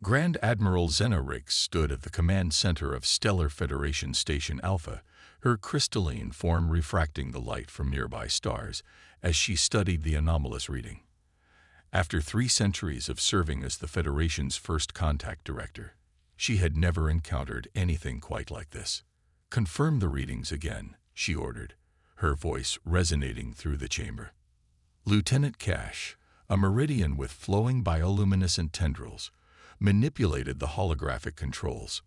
Grand Admiral Zenarix stood at the command center of Stellar Federation Station Alpha, her crystalline form refracting the light from nearby stars as she studied the anomalous reading. After 3 centuries of serving as the Federation's first contact director, she had never encountered anything quite like this. "Confirm the readings again," she ordered, her voice resonating through the chamber. Lieutenant Cash, a meridian with flowing bioluminescent tendrils, manipulated the holographic controls.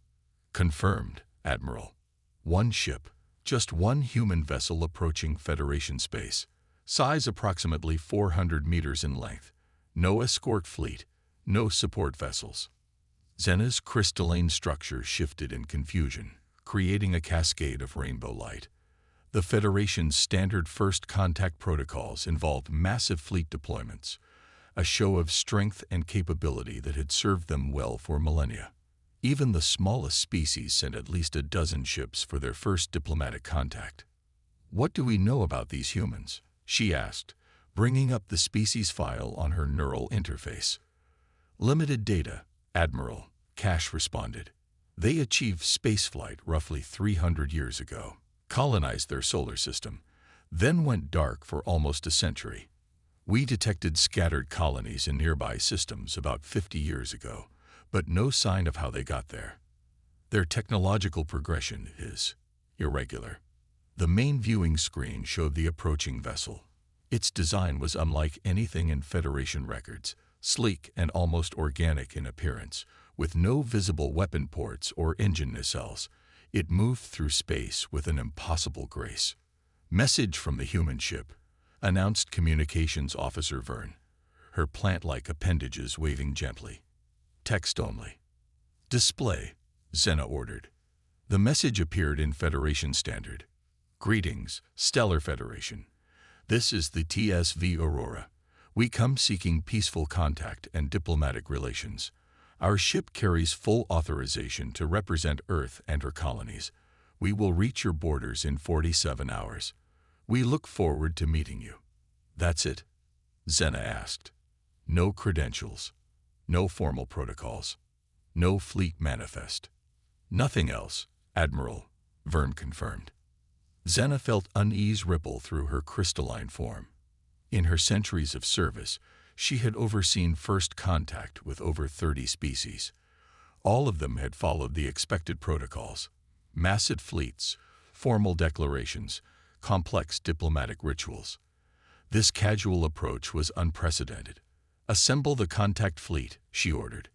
"Confirmed, Admiral. 1 ship, just 1 human vessel approaching Federation space, size approximately 400 meters in length. No escort fleet, no support vessels." Zena's crystalline structure shifted in confusion, creating a cascade of rainbow light. The Federation's standard first contact protocols involved massive fleet deployments, a show of strength and capability that had served them well for millennia. Even the smallest species sent at least a dozen ships for their first diplomatic contact. "What do we know about these humans?" she asked, bringing up the species file on her neural interface. "Limited data, Admiral," Cash responded. "They achieved spaceflight roughly 300 years ago, colonized their solar system, then went dark for almost a century. We detected scattered colonies in nearby systems about 50 years ago, but no sign of how they got there. Their technological progression is irregular." The main viewing screen showed the approaching vessel. Its design was unlike anything in Federation records, sleek and almost organic in appearance, with no visible weapon ports or engine nacelles. It moved through space with an impossible grace. "Message from the human ship," announced Communications Officer Vern, her plant-like appendages waving gently. "Text only." "Display," Zena ordered. The message appeared in Federation Standard. "Greetings, Stellar Federation. This is the TSV Aurora. We come seeking peaceful contact and diplomatic relations. Our ship carries full authorization to represent Earth and her colonies. We will reach your borders in 47 hours. We look forward to meeting you." "That's it?" Zena asked. "No credentials, no formal protocols, no fleet manifest." "Nothing else, Admiral," Vern confirmed. Zena felt unease ripple through her crystalline form. In her centuries of service, she had overseen first contact with over 30 species. All of them had followed the expected protocols: massive fleets, formal declarations, complex diplomatic rituals. This casual approach was unprecedented. "Assemble the contact fleet," she ordered.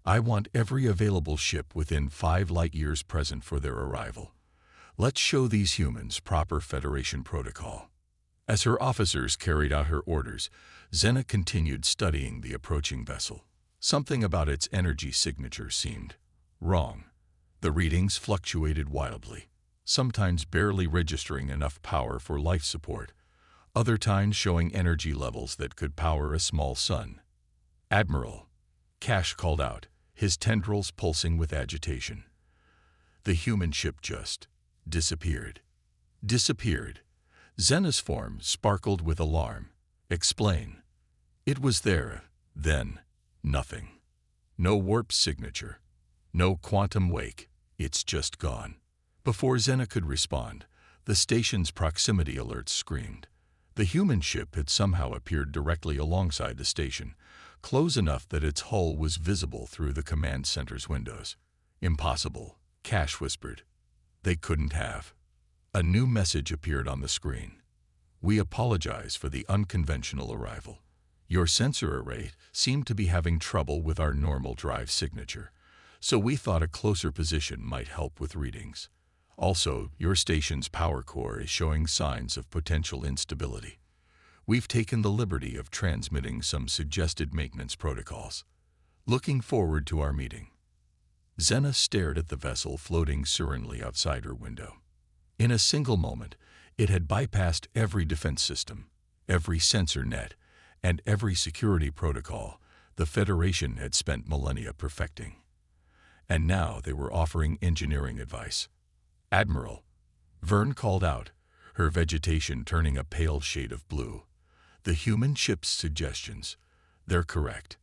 "I want every available ship within 5 light-years present for their arrival. Let's show these humans proper Federation protocol." As her officers carried out her orders, Zena continued studying the approaching vessel. Something about its energy signature seemed wrong. The readings fluctuated wildly, sometimes barely registering enough power for life support, other times showing energy levels that could power a small sun. "Admiral," Cash called out, his tendrils pulsing with agitation. The human ship just disappeared. Disappeared. Zena's form sparkled with alarm. "Explain." "It was there, then nothing. No warp signature, no quantum wake. It's just gone." Before Zena could respond, the station's proximity alerts screamed. The human ship had somehow appeared directly alongside the station, close enough that its hull was visible through the command center's windows. "Impossible," Cash whispered. "They couldn't have." A new message appeared on the screen. "We apologize for the unconventional arrival. Your sensor array seemed to be having trouble with our normal drive signature, so we thought a closer position might help with readings. Also, your station's power core is showing signs of potential instability. We've taken the liberty of transmitting some suggested maintenance protocols. Looking forward to our meeting." Zena stared at the vessel floating serenely outside her window. In a single moment, it had bypassed every defense system, every sensor net, and every security protocol the Federation had spent millennia perfecting. And now they were offering engineering advice. "Admiral," Vern called out, her vegetation turning a pale shade of blue. "The human ship's suggestions, they're correct.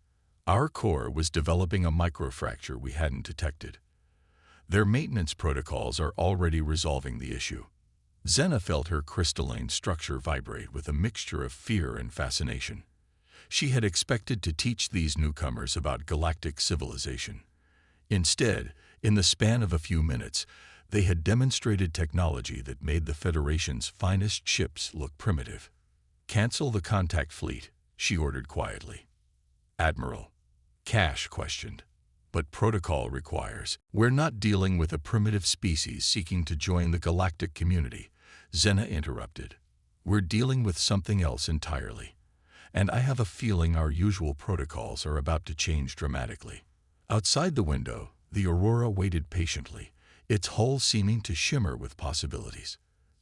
Our core was developing a microfracture we hadn't detected. Their maintenance protocols are already resolving the issue. Xena felt her crystalline structure vibrate with a mixture of fear and fascination. She had expected to teach these newcomers about galactic civilization. Instead, in the span of a few minutes, they had demonstrated technology that made the Federation's finest ships look primitive. "Cancel the contact fleet," she ordered quietly. "Admiral," Cash questioned. "But protocol requires." "We're not dealing with a primitive species seeking to join the galactic community," Xena interrupted. "We're dealing with something else entirely. And I have a feeling our usual protocols are about to change dramatically." Outside the window, the Aurora waited patiently, its hull seeming to shimmer with possibilities.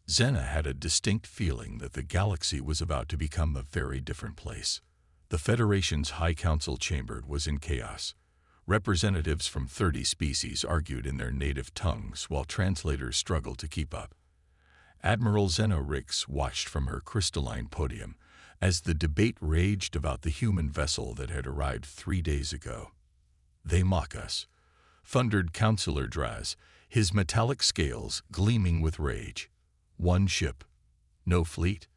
Xena had a distinct feeling that the galaxy was about to become a very different place. The Federation's High Council chamber was in chaos. Representatives from 30 species argued in their native tongues while translators struggled to keep up. Admiral Xena Rix watched from her crystalline podium as the debate raged about the human vessel that had arrived 3 days ago. "They mock us," thundered Councillor Draz, his metallic scales gleaming with rage. "One ship, no fleet,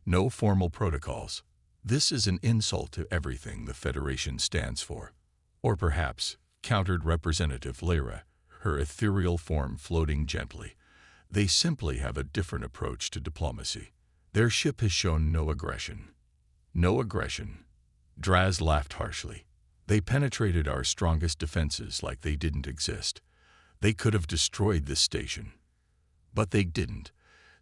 no formal protocols. This is an insult to everything the Federation stands for." "Or perhaps," countered Representative Lyra, her ethereal form floating gently, "they simply have a different approach to diplomacy. Their ship has shown no aggression." "No aggression?" Draz laughed harshly. "They penetrated our strongest defenses like they didn't exist. They could have destroyed this station." "But they didn't,"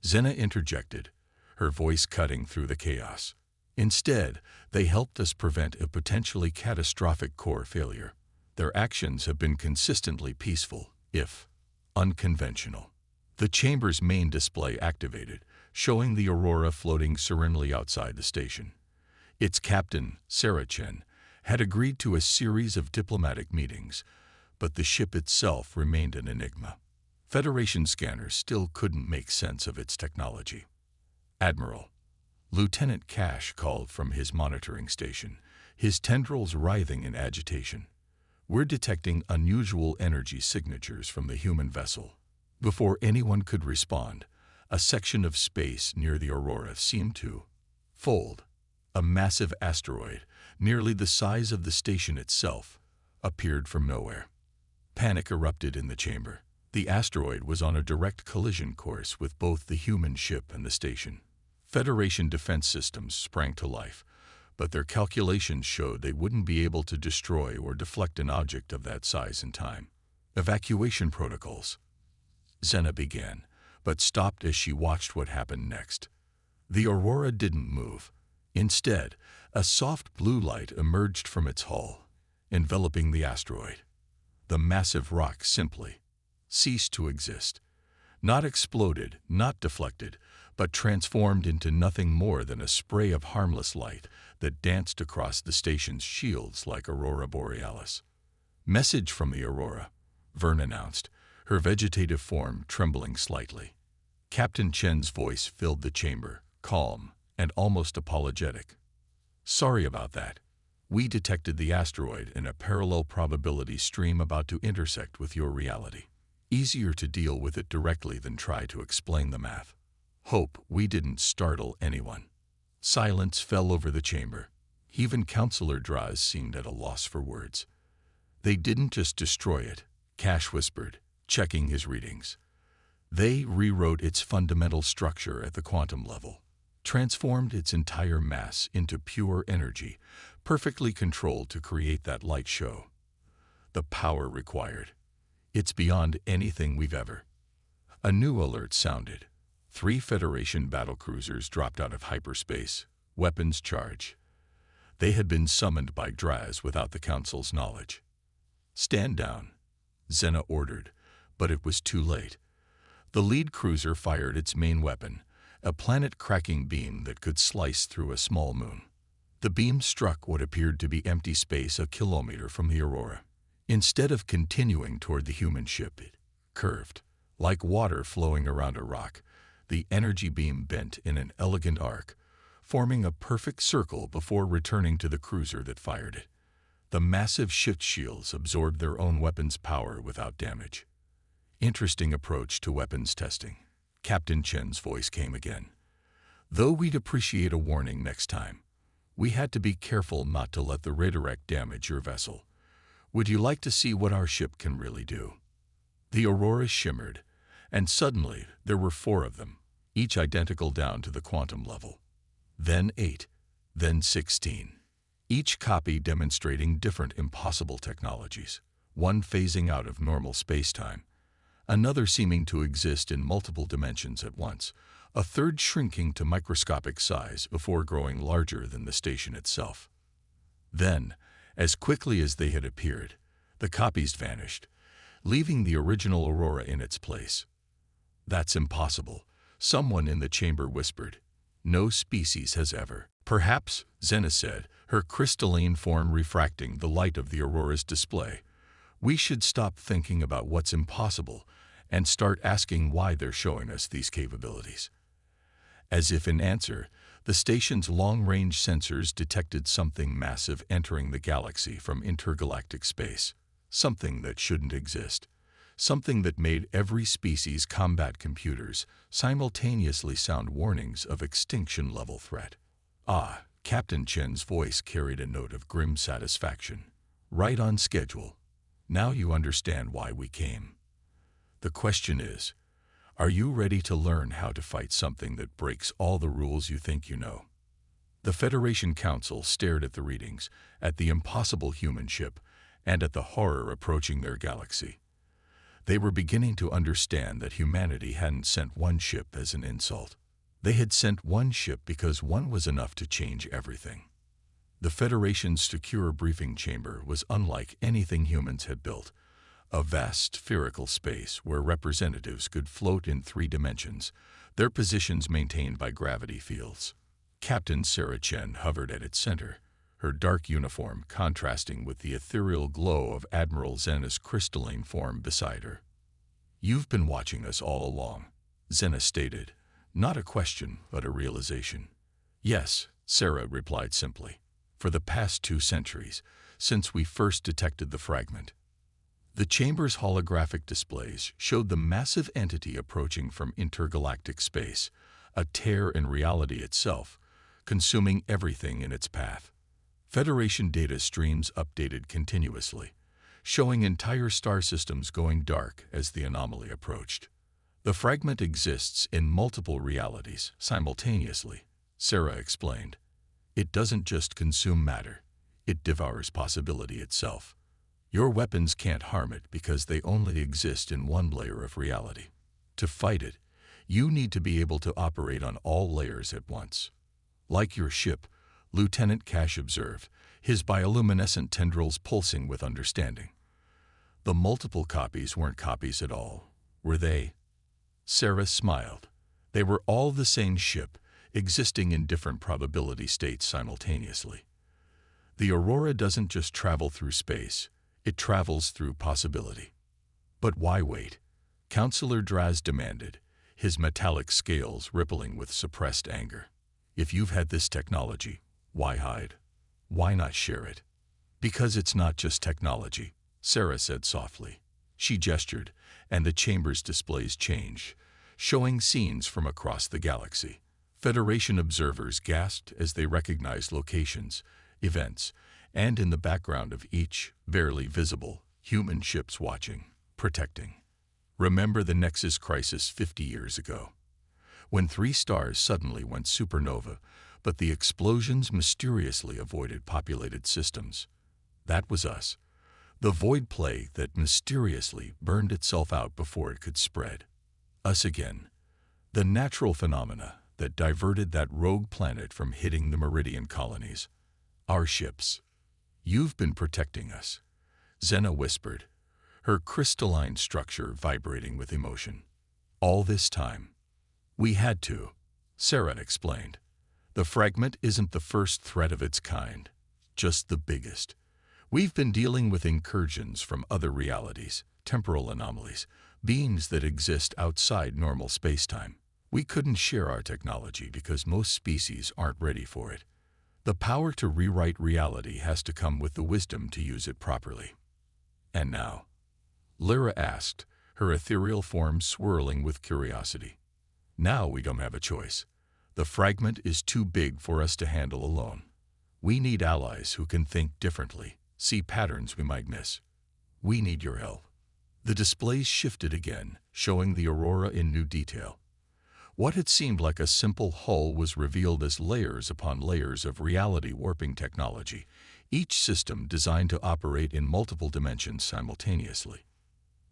Xena interjected, her voice cutting through the chaos. "Instead, they helped us prevent a potentially catastrophic core failure. Their actions have been consistently peaceful, if unconventional." The chamber's main display activated, showing the Aurora floating serenely outside the station. Its captain, Sarah Chen, had agreed to a series of diplomatic meetings, but the ship itself remained an enigma. Federation scanners still couldn't make sense of its technology. "Admiral," Lieutenant Cash called from his monitoring station, his tendrils writhing in agitation. "We're detecting unusual energy signatures from the human vessel." Before anyone could respond, a section of space near the Aurora seemed to fold. A massive asteroid, nearly the size of the station itself, appeared from nowhere. Panic erupted in the chamber. The asteroid was on a direct collision course with both the human ship and the station. Federation defense systems sprang to life, but their calculations showed they wouldn't be able to destroy or deflect an object of that size in time. "Evacuation protocols," Xena began, but stopped as she watched what happened next. The Aurora didn't move. Instead, a soft blue light emerged from its hull, enveloping the asteroid. The massive rock simply ceased to exist. Not exploded, not deflected, but transformed into nothing more than a spray of harmless light that danced across the station's shields like Aurora Borealis. "Message from the Aurora," Vern announced, her vegetative form trembling slightly. Captain Chen's voice filled the chamber, calm and almost apologetic. "Sorry about that. We detected the asteroid in a parallel probability stream about to intersect with your reality. Easier to deal with it directly than try to explain the math. Hope we didn't startle anyone." Silence fell over the chamber. Even Councillor Draz seemed at a loss for words. "They didn't just destroy it," Cash whispered, checking his readings. "They rewrote its fundamental structure at the quantum level, transformed its entire mass into pure energy, perfectly controlled to create that light show. The power required. It's beyond anything we've ever." A new alert sounded. 3 Federation battlecruisers dropped out of hyperspace, weapons charged. They had been summoned by Draz without the Council's knowledge. "Stand down," Xena ordered, but it was too late. The lead cruiser fired its main weapon, a planet-cracking beam that could slice through a small moon. The beam struck what appeared to be empty space a kilometer from the Aurora. Instead of continuing toward the human ship, it curved. Like water flowing around a rock, the energy beam bent in an elegant arc, forming a perfect circle before returning to the cruiser that fired it. The massive shift shields absorbed their own weapons' power without damage. Interesting approach to weapons testing. Captain Chen's voice came again. Though we'd appreciate a warning next time, we had to be careful not to let the redirect damage your vessel. Would you like to see what our ship can really do? The aurora shimmered, and suddenly there were 4 of them, each identical down to the quantum level. Then 8, then 16. Each copy demonstrating different impossible technologies, one phasing out of normal space-time, another seeming to exist in multiple dimensions at once, a third shrinking to microscopic size before growing larger than the station itself. Then, as quickly as they had appeared, the copies vanished, leaving the original aurora in its place. "That's impossible," someone in the chamber whispered. "No species has ever." "Perhaps," Zena said, her crystalline form refracting the light of the aurora's display, "we should stop thinking about what's impossible and start asking why they're showing us these capabilities." As if in answer, the station's long-range sensors detected something massive entering the galaxy from intergalactic space, something that shouldn't exist, something that made every species' combat computers simultaneously sound warnings of extinction-level threat. "Ah," Captain Chen's voice carried a note of grim satisfaction. "Right on schedule. Now you understand why we came. The question is, are you ready to learn how to fight something that breaks all the rules you think you know?" The Federation Council stared at the readings, at the impossible human ship, and at the horror approaching their galaxy. They were beginning to understand that humanity hadn't sent one ship as an insult. They had sent one ship because one was enough to change everything. The Federation's secure briefing chamber was unlike anything humans had built, a vast spherical space where representatives could float in 3 dimensions, their positions maintained by gravity fields. Captain Sarah Chen hovered at its center, her dark uniform contrasting with the ethereal glow of Admiral Zena's crystalline form beside her. "You've been watching us all along," Zena stated, not a question but a realization. "Yes," Sarah replied simply, "for the past 2 centuries, since we first detected the fragment." The chamber's holographic displays showed the massive entity approaching from intergalactic space, a tear in reality itself, consuming everything in its path. Federation data streams updated continuously, showing entire star systems going dark as the anomaly approached. "The fragment exists in multiple realities simultaneously," Sarah explained. "It doesn't just consume matter, it devours possibility itself. Your weapons can't harm it because they only exist in one layer of reality. To fight it, you need to be able to operate on all layers at once." "Like your ship," Lieutenant Cash observed, his bioluminescent tendrils pulsing with understanding. "The multiple copies weren't copies at all, were they?" Sarah smiled. "They were all the same ship, existing in different probability states simultaneously. The aurora doesn't just travel through space, it travels through possibility." "But why wait?" Counselor Draz demanded, his metallic scales rippling with suppressed anger. "If you've had this technology, why hide? Why not share it?" "Because it's not just technology," Sarah said softly. She gestured, and the chamber's displays changed, showing scenes from across the galaxy. Federation observers gasped as they recognized locations, events, and in the background of each, barely visible, human ships watching, protecting. Remember the Nexus crisis 50 years ago, when 3 stars suddenly went supernova, but the explosions mysteriously avoided populated systems? That was us, the void plague that mysteriously burned itself out before it could spread. Us again, the natural phenomena that diverted that rogue planet from hitting the Meridian colonies. Our ships. "You've been protecting us," Zena whispered, her crystalline structure vibrating with emotion. "All this time." "We had to," Sarah explained. "The fragment isn't the first threat of its kind, just the biggest. We've been dealing with incursions from other realities, temporal anomalies, beings that exist outside normal spacetime. We couldn't share our technology because most species aren't ready for it. The power to rewrite reality has to come with the wisdom to use it properly. And now, Lyra asked, her ethereal form swirling with curiosity. Now we don't have a choice. The fragment is too big for us to handle alone. We need allies who can think differently, see patterns we might miss. We need your help. The displays shifted again, showing the aurora in new detail. What had seemed like a simple hull was revealed as layers upon layers of reality warping technology, each system designed to operate in multiple dimensions simultaneously.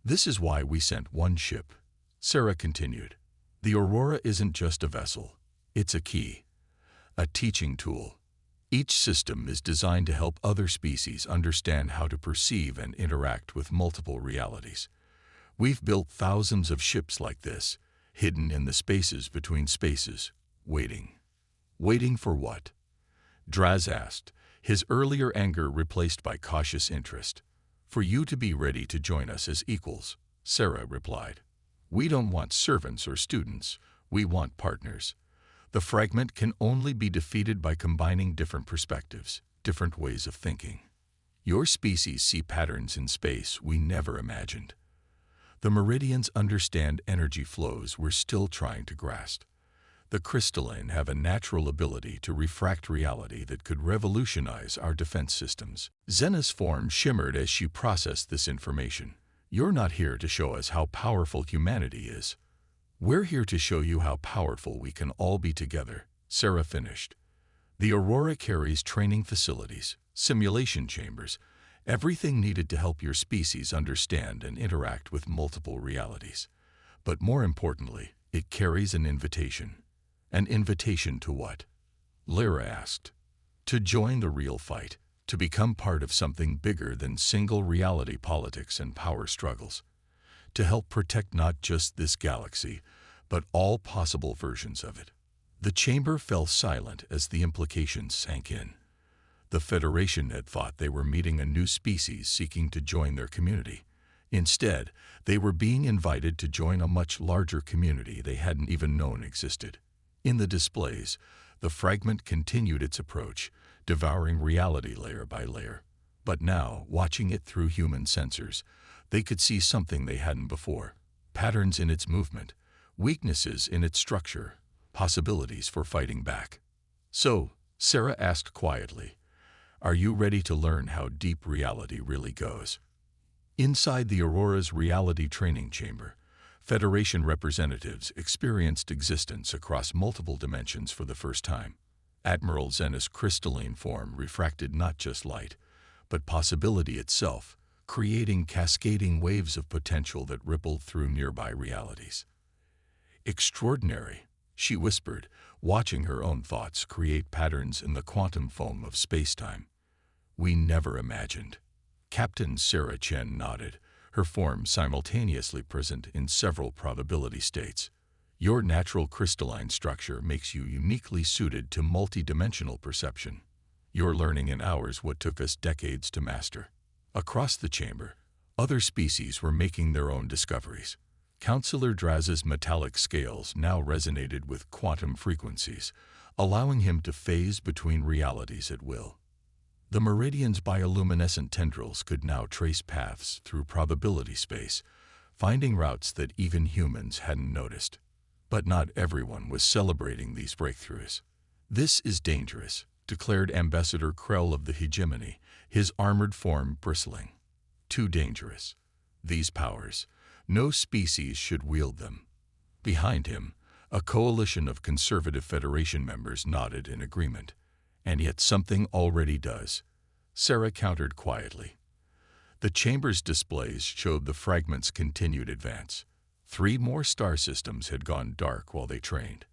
This is why we sent one ship, Sarah continued. The aurora isn't just a vessel, it's a key, a teaching tool. Each system is designed to help other species understand how to perceive and interact with multiple realities. We've built thousands of ships like this, hidden in the spaces between spaces, waiting. Waiting for what? Draz asked, his earlier anger replaced by cautious interest. For you to be ready to join us as equals, Sarah replied. We don't want servants or students, we want partners. The fragment can only be defeated by combining different perspectives, different ways of thinking. Your species see patterns in space we never imagined. The Meridians understand energy flows we're still trying to grasp. The crystalline have a natural ability to refract reality that could revolutionize our defense systems. Xena's form shimmered as she processed this information. You're not here to show us how powerful humanity is. We're here to show you how powerful we can all be together, Sarah finished. The Aurora carries training facilities, simulation chambers, everything needed to help your species understand and interact with multiple realities. But more importantly, it carries an invitation. An invitation to what? Lyra asked. To join the real fight, to become part of something bigger than single reality politics and power struggles. To help protect not just this galaxy, but all possible versions of it. The chamber fell silent as the implications sank in. The Federation had thought they were meeting a new species seeking to join their community. Instead, they were being invited to join a much larger community they hadn't even known existed. In the displays, the fragment continued its approach, devouring reality layer by layer. But now, watching it through human sensors, they could see something they hadn't before. Patterns in its movement, weaknesses in its structure, possibilities for fighting back. So, Sarah asked quietly, are you ready to learn how deep reality really goes? Inside the Aurora's reality training chamber, Federation representatives experienced existence across multiple dimensions for the first time. Admiral Xena's crystalline form refracted not just light, but possibility itself, creating cascading waves of potential that rippled through nearby realities. Extraordinary, she whispered, watching her own thoughts create patterns in the quantum foam of spacetime. We never imagined. Captain Sarah Chen nodded, her form simultaneously present in several probability states. Your natural crystalline structure makes you uniquely suited to multidimensional perception. You're learning in hours what took us decades to master. Across the chamber, other species were making their own discoveries. Counselor Draz's metallic scales now resonated with quantum frequencies, allowing him to phase between realities at will. The Meridian's bioluminescent tendrils could now trace paths through probability space, finding routes that even humans hadn't noticed. But not everyone was celebrating these breakthroughs. This is dangerous, declared Ambassador Krell of the Hegemony, his armored form bristling. Too dangerous. These powers, no species should wield them. Behind him, a coalition of conservative Federation members nodded in agreement. And yet something already does, Sarah countered quietly. The chamber's displays showed the fragment's continued advance. 3 more star systems had gone dark while they trained.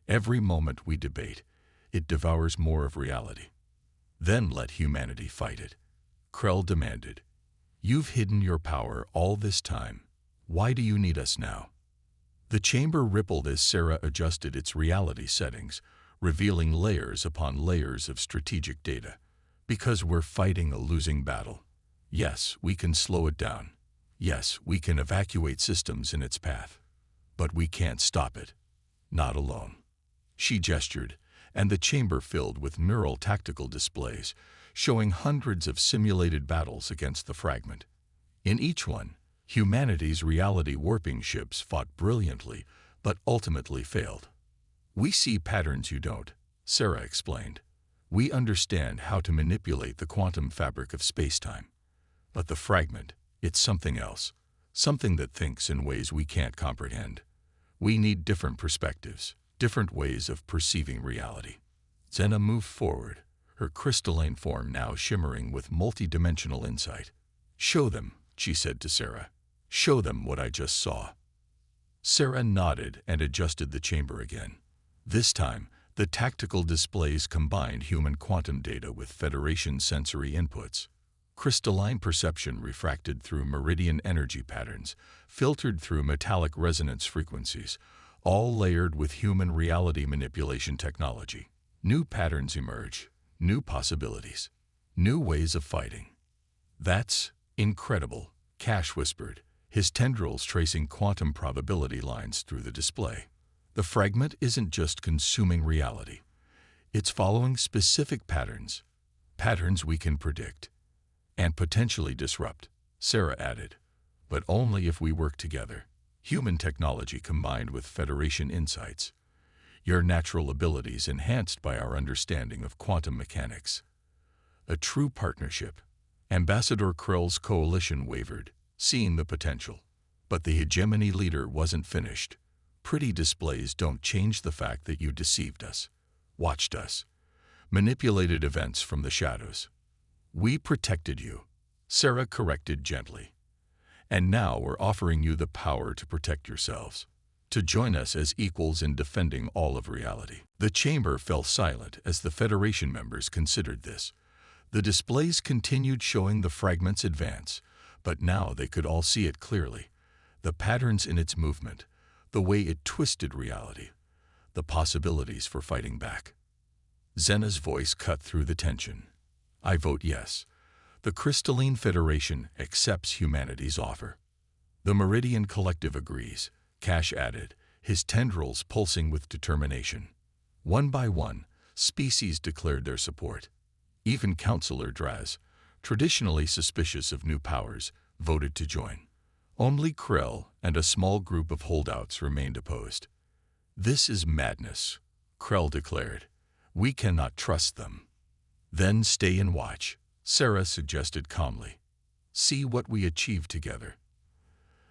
Every moment we debate, it devours more of reality. Then let humanity fight it, Krell demanded. You've hidden your power all this time. Why do you need us now? The chamber rippled as Sarah adjusted its reality settings, revealing layers upon layers of strategic data. Because we're fighting a losing battle. Yes, we can slow it down. Yes, we can evacuate systems in its path. But we can't stop it. Not alone. She gestured, and the chamber filled with neural tactical displays, showing hundreds of simulated battles against the fragment. In each one, humanity's reality-warping ships fought brilliantly, but ultimately failed. "We see patterns you don't," Sarah explained. "We understand how to manipulate the quantum fabric of space-time. But the fragment, it's something else, something that thinks in ways we can't comprehend. We need different perspectives, different ways of perceiving reality." Zena moved forward, her crystalline form now shimmering with multi-dimensional insight. "Show them," she said to Sarah. "Show them what I just saw." Sarah nodded and adjusted the chamber again. This time, the tactical displays combined human quantum data with Federation sensory inputs. Crystalline perception refracted through meridian energy patterns, filtered through metallic resonance frequencies, all layered with human reality manipulation technology. New patterns emerge, new possibilities, new ways of fighting. "That's incredible," Cash whispered, his tendrils tracing quantum probability lines through the display. "The fragment isn't just consuming reality. It's following specific patterns, patterns we can predict and potentially disrupt," Sarah added. "But only if we work together. Human technology combined with Federation insights. Your natural abilities enhanced by our understanding of quantum mechanics. A true partnership." Ambassador Krill's coalition wavered, seeing the potential. But the hegemony leader wasn't finished. "Pretty displays don't change the fact that you deceived us, watched us, manipulated events from the shadows. We protected you," Sarah corrected gently. "And now we're offering you the power to protect yourselves, to join us as equals in defending all of reality." The chamber fell silent as the Federation members considered this. The displays continued showing the fragment's advance, but now they could all see it clearly. The patterns in its movement, the way it twisted reality, the possibilities for fighting back. Zena's voice cut through the tension. "I vote yes. The Crystalline Federation accepts humanity's offer." "The Meridian Collective agrees," Cash added, his tendrils pulsing with determination. One by one, species declared their support. Even Counselor Draz, traditionally suspicious of new powers, voted to join. Only Krill and a small group of holdouts remained opposed. "This is madness," Krill declared. "We cannot trust them." "Then stay and watch," Sarah suggested calmly. "See what we achieve together."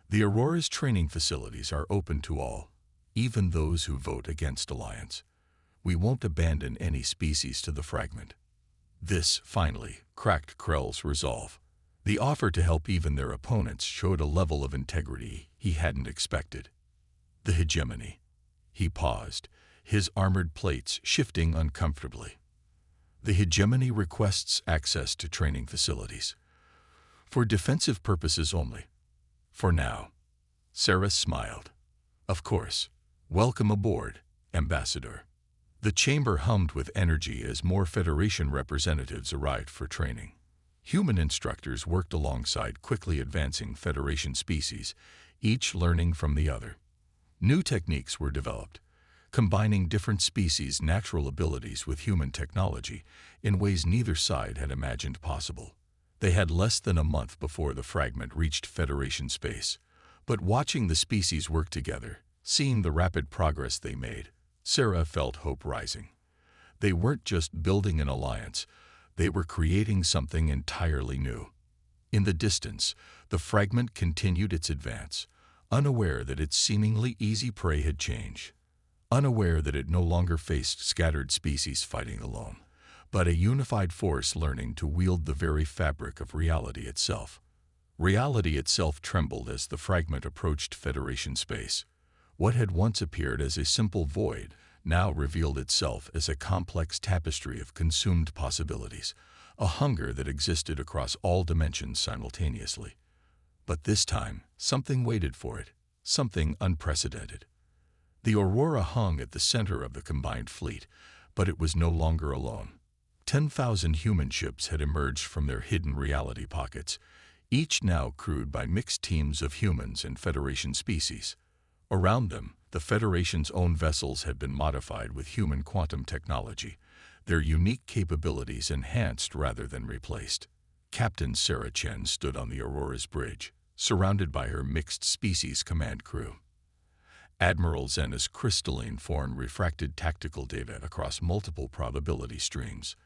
The Aurora's training facilities are open to all, even those who vote against alliance. We won't abandon any species to the fragment. This, finally, cracked Krell's resolve. The offer to help even their opponents showed a level of integrity he hadn't expected. "The hegemony." He paused, his armored plates shifting uncomfortably. "The hegemony requests access to training facilities. For defensive purposes only. For now." Sarah smiled. "Of course. Welcome aboard, Ambassador." The chamber hummed with energy as more Federation representatives arrived for training. Human instructors worked alongside quickly advancing Federation species, each learning from the other. New techniques were developed, combining different species' natural abilities with human technology in ways neither side had imagined possible. They had less than a month before the fragment reached Federation space, but watching the species work together, seeing the rapid progress they made, Sarah felt hope rising. They weren't just building an alliance, they were creating something entirely new. In the distance, the fragment continued its advance, unaware that its seemingly easy prey had changed, unaware that it no longer faced scattered species fighting alone, but a unified force learning to wield the very fabric of reality itself. Reality itself trembled as the fragment approached Federation space. What had once appeared as a simple void now revealed itself as a complex tapestry of consumed possibilities, a hunger that existed across all dimensions simultaneously. But this time, something waited for it, something unprecedented. The Aurora hung at the center of the combined fleet, but it was no longer alone. 10,000 human ships had emerged from their hidden reality pockets, each now crewed by mixed teams of humans and Federation species. Around them, The Federation's own vessels had been modified with human quantum technology, their unique capabilities enhanced rather than replaced. Captain Sarah Chen stood on the Aurora's bridge, surrounded by her mixed-species command crew. Admiral Zena's crystalline form refracted tactical data across multiple probability streams.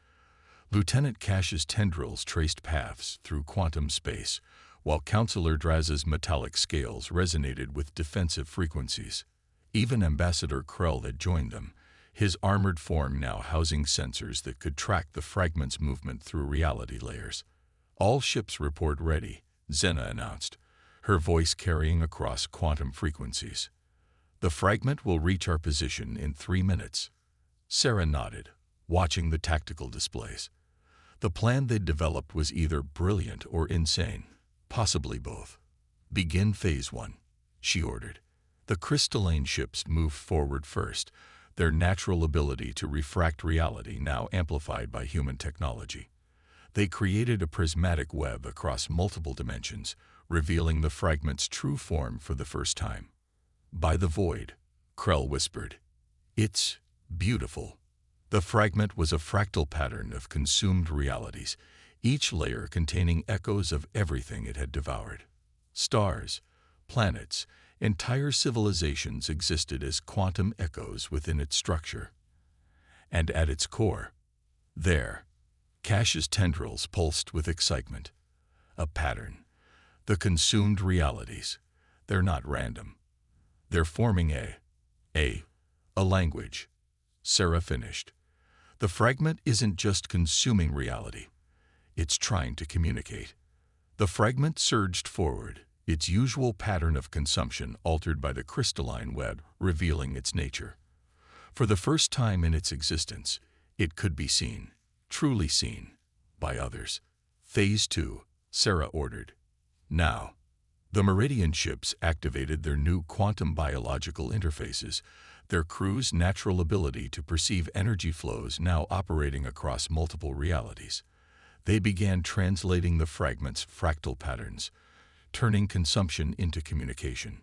Lieutenant Cash's tendrils traced paths through quantum space, while Counselor Draz's metallic scales resonated with defensive frequencies. Even Ambassador Krell had joined them, his armored form now housing sensors that could track the fragment's movement through reality layers. "All ships report ready," Zena announced, her voice carrying across quantum frequencies. "The fragment will reach our position in 3 minutes." Sarah nodded, watching the tactical displays. The plan they'd developed was either brilliant or insane, possibly both. "Begin Phase 1, she ordered. The crystalline ships moved forward first, their natural ability to refract reality now amplified by human technology. They created a prismatic web across multiple dimensions, revealing the fragment's true form for the first time. "By the void," Krell whispered. "It's beautiful." The fragment was a fractal pattern of consumed realities, each layer containing echoes of everything it had devoured. Stars, planets, entire civilizations existed as quantum echoes within its structure. And at its core, there, Cash's tendrils pulsed with excitement. A pattern. The consumed realities. They're not random. They're forming a language. Sarah finished. The fragment isn't just consuming reality. It's trying to communicate. The fragment surged forward, its usual pattern of consumption altered by the crystalline web revealing its nature. For the first time in its existence, it could be seen, truly seen, by others. "Phase 2, Sarah ordered. Now." The Meridian ships activated their new quantum biological interfaces, their crew's natural ability to perceive energy flows now operating across multiple realities. They began translating the fragment's fractal patterns, turning consumption into communication.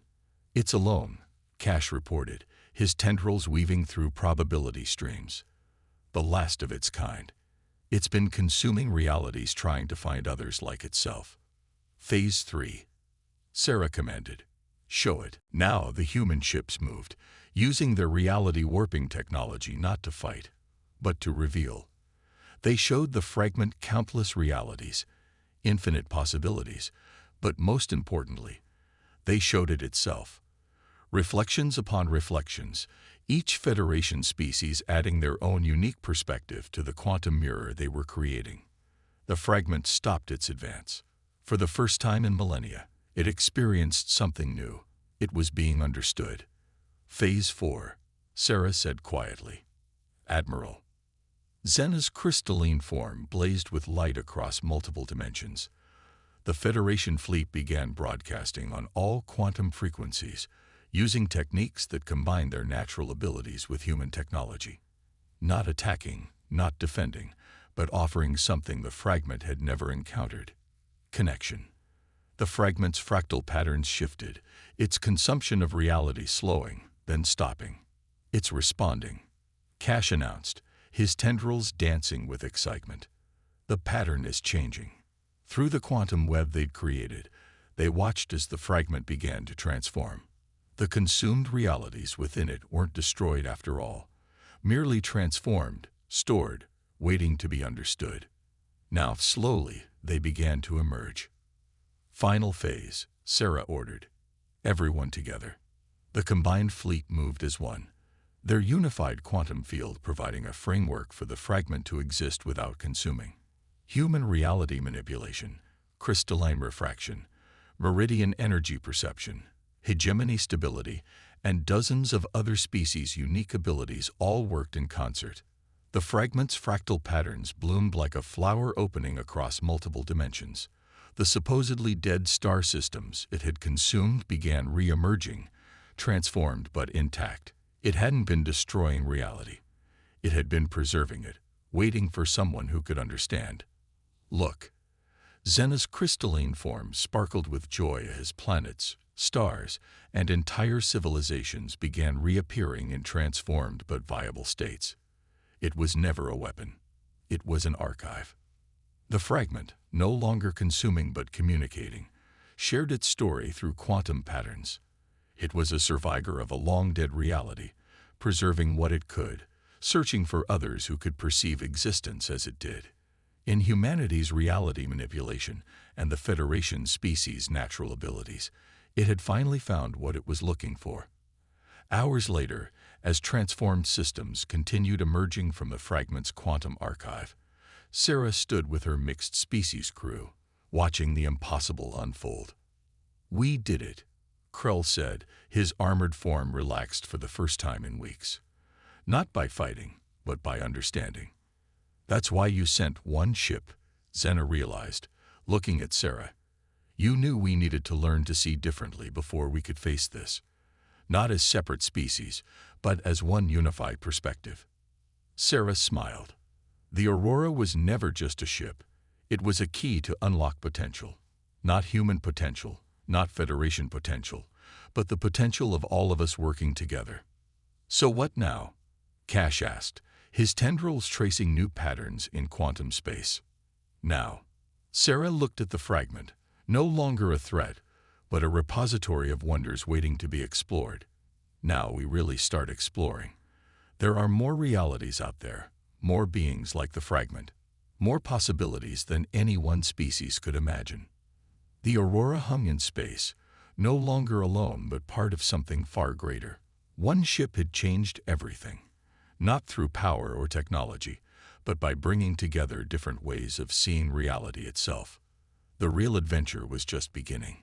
"It's alone," Cash reported, his tendrils weaving through probability streams. "The last of its kind. It's been consuming realities trying to find others like itself." "Phase 3. Sarah commanded. "Show it." Now the human ships moved, using their reality warping technology not to fight, but to reveal. They showed the fragment countless realities, infinite possibilities, but most importantly, they showed it itself. Reflections upon reflections, each Federation species adding their own unique perspective to the quantum mirror they were creating. The fragment stopped its advance. For the first time in millennia, it experienced something new. It was being understood. "Phase 4, Sarah said quietly. "Admiral." Zena's crystalline form blazed with light across multiple dimensions. The Federation fleet began broadcasting on all quantum frequencies, using techniques that combined their natural abilities with human technology. Not attacking, not defending, but offering something the fragment had never encountered: connection. The fragment's fractal patterns shifted, its consumption of reality slowing, then stopping. "It's responding," Cash announced, his tendrils dancing with excitement. "The pattern is changing." Through the quantum web they'd created, they watched as the fragment began to transform. The consumed realities within it weren't destroyed after all, merely transformed, stored, waiting to be understood. Now, slowly, they began to emerge. "Final phase," Sarah ordered. "Everyone together." The combined fleet moved as one, their unified quantum field providing a framework for the fragment to exist without consuming. Human reality manipulation, crystalline refraction, meridian energy perception, hegemony stability, and dozens of other species' unique abilities all worked in concert. The fragment's fractal patterns bloomed like a flower opening across multiple dimensions. The supposedly dead star systems it had consumed began re-emerging, transformed but intact. It hadn't been destroying reality. It had been preserving it, waiting for someone who could understand. "Look." Zena's crystalline form sparkled with joy as planets, Stars and entire civilizations began reappearing in transformed but viable states. It was never a weapon. It was an archive. The fragment, no longer consuming but communicating, shared its story through quantum patterns. It was a survivor of a long-dead reality, preserving what it could, searching for others who could perceive existence as it did. In humanity's reality manipulation and the Federation's species' natural abilities, it had finally found what it was looking for. Hours later, as transformed systems continued emerging from the fragment's quantum archive, Sarah stood with her mixed-species crew, watching the impossible unfold. "We did it," Krell said, his armored form relaxed for the first time in weeks. "Not by fighting, but by understanding." "That's why you sent one ship," Xena realized, looking at Sarah. "You knew we needed to learn to see differently before we could face this. Not as separate species, but as one unified perspective." Sarah smiled. The Aurora was never just a ship. It was a key to unlock potential. Not human potential, not Federation potential, but the potential of all of us working together. "So what now?" Cash asked, his tendrils tracing new patterns in quantum space. "Now." Sarah looked at the fragment, no longer a threat, but a repository of wonders waiting to be explored. "Now we really start exploring. There are more realities out there, more beings like the fragment, more possibilities than any one species could imagine." The Aurora hung in space, no longer alone but part of something far greater. One ship had changed everything, not through power or technology, but by bringing together different ways of seeing reality itself. The real adventure was just beginning.